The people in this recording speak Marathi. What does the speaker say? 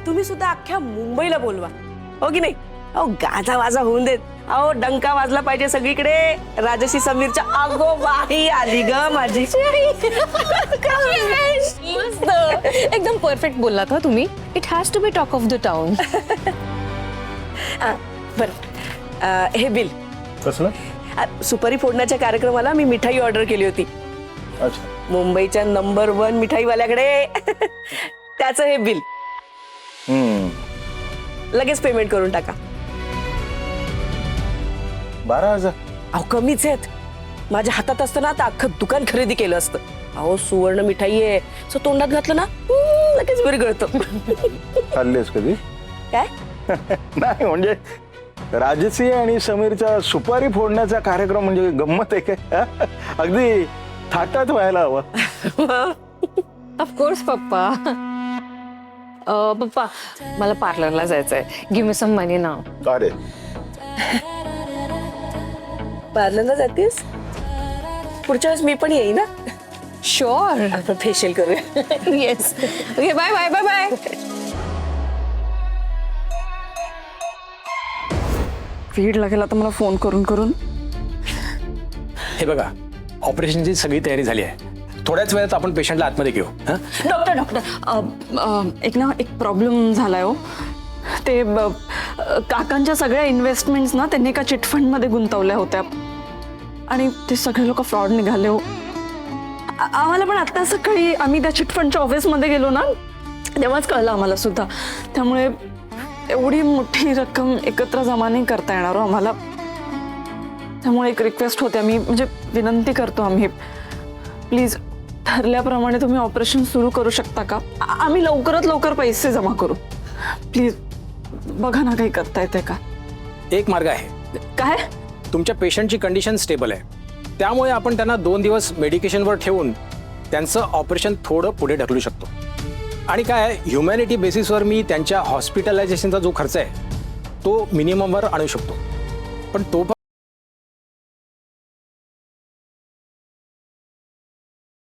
तुम्ही सुद्धा अख्ख्या मुंबईला बोलवा, हो की नाही? अहो गाजा वाजा होऊन देत, अहो डंका वाजला पाहिजे सगळीकडे. राजश्री समीरच्या अगो बाई आली ग माझी. मस्त, एकदम परफेक्ट बोललात हा तुम्ही. It has to be talk of the town. बरं, हे बिल. कसलं? सुपारी फोडण्याच्या कार्यक्रमाला मी मिठाई ऑर्डर केली होती अच्छा. मुंबईच्या नंबर 1 मिठाईवाल्याकडे. त्याचं हे बिल. लगेच पेमेंट करून टाका. 12,000. अहो कमीच आहेत. माझ्या हातात असतं ना तर अख्खं दुकान खरेदी केलं असतं. अहो सुवर्ण मिठाई आहे, सो तोंडात घातलं ना लगेच विरघळतं. खाल्लेस कधी? काय? नाही म्हणजे राजश्री आणि समीरचा सुपारी फोडण्याचा कार्यक्रम म्हणजे गंमत आहे काय? अगदी थाटात व्हायला हवा. ऑफकोर्स पप्पा. पप्पा मला पार्लरला जायचंय. गिव्ह मी सम मनी नाव. अरे पार्लरला जातेस? पुढच्या वेळेस मी पण येईन ना. शुअर. आपण फेशियल करूया. Yes. Okay bye bye bye bye. वेळ लागेल आता मला फोन करून करून. हे बघा, ऑपरेशनची सगळी तयारी झाली आहे. थोड्याच वेळात आपण पेशंटला आतमध्ये घेऊ. डॉक्टर एक प्रॉब्लेम झालाय हो. ते काकांच्या सगळ्या इन्व्हेस्टमेंट्स ना त्यांनी एका चिटफंड मध्ये गुंतवल्या होत्या आणि ते सगळे लोक फ्रॉड निघाले हो. आम्हाला पण आता सकाळी आम्ही त्या चिटफंडच्या ऑफिसमध्ये गेलो ना तेव्हाच कळलं आम्हाला सुद्धा. त्यामुळे एवढी मोठी रक्कम एकत्र जमा नाही करता येणार हो आम्हाला. त्यामुळे एक रिक्वेस्ट होते, आम्ही म्हणजे विनंती करतो, आम्ही प्लीज ठरल्याप्रमाणे तुम्ही ऑपरेशन सुरू करू शकता का? आम्ही लवकरात लवकर पैसे जमा करू. प्लीज बघा ना काही करता येते का? एक मार्ग आहे. काय? तुमच्या पेशंटची कंडिशन स्टेबल आहे, त्यामुळे आपण त्यांना 2 दिवस मेडिकेशनवर ठेवून त्यांचं ऑपरेशन थोडं पुढे ढकलू शकतो. आणि काय, ह्युमॅनिटी बेसिसवर मी त्यांच्या हॉस्पिटलायझेशनचा जो खर्च आहे तो मिनिममवर आणू शकतो. पण तोपर्यंत